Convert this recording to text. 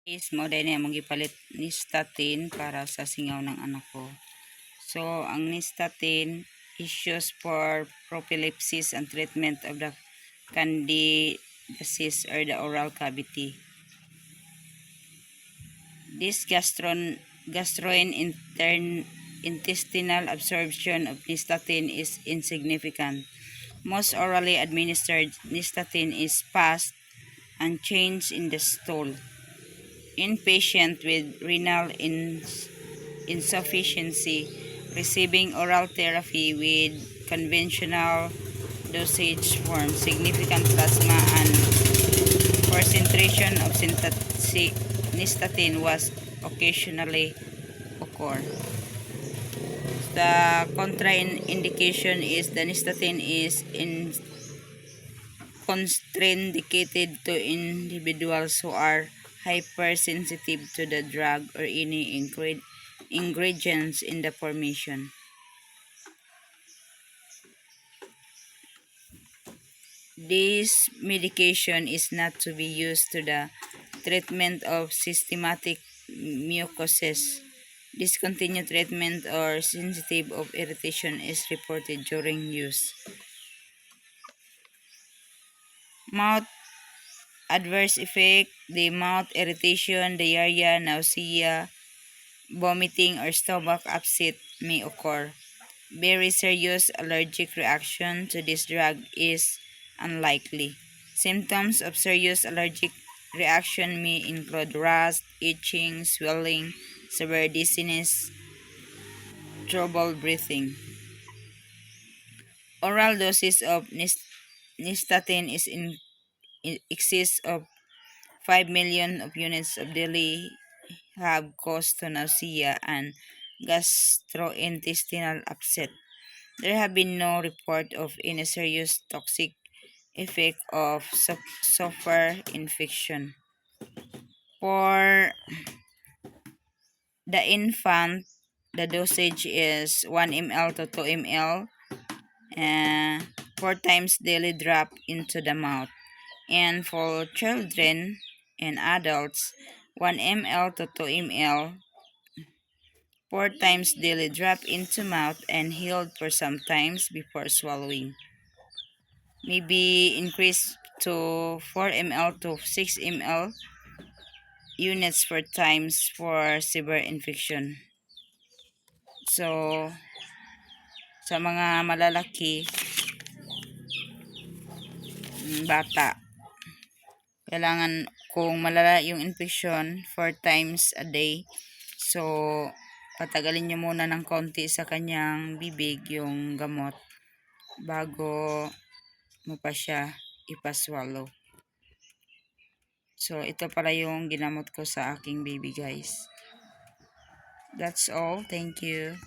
Is mo dahil na mong gipalit nystatin para sa singaw ng anak ko. So, ang nystatin is used for prophylaxis and treatment of the candidiasis or the oral cavity. This gastrointestinal absorption of nystatin is insignificant. Most orally administered nystatin is passed unchanged in the stool. In patients with renal insufficiency, receiving oral therapy with conventional dosage forms significant plasma and concentration of nystatin was occasionally occur. The contraindication is the nystatin is contraindicated to individuals who are hypersensitive to the drug or any ingredients in the formation. This medication is not to be used to the treatment of systematic mucosis. Discontinued treatment or sensitive of irritation is reported during use. Mouth adverse effect: the mouth irritation, diarrhea, nausea, vomiting, or stomach upset may occur. Very serious allergic reaction to this drug is unlikely. Symptoms of serious allergic reaction may include rust, itching, swelling, severe dizziness, trouble breathing. Oral doses of nystatin is in excess of 5 million of units of daily have caused to nausea and gastrointestinal upset. There have been no report of any serious toxic effect of sulfur infection. For the infant, the dosage is 1 ml to 2 ml, 4 times daily drop into the mouth. And for children and adults, 1 ml to 2 ml, 4 times daily drop into mouth and held for some times before swallowing. May be increased to 4 ml to 6 ml units for times for severe infection. So, sa mga malalaki, bata, kailangan kung malala yung infection 4 times a day, so patagalin nyo muna ng konti sa kanyang bibig yung gamot bago mo pa siya ipaswallow. So, ito pala yung ginamot ko sa aking baby, guys. That's all. Thank you.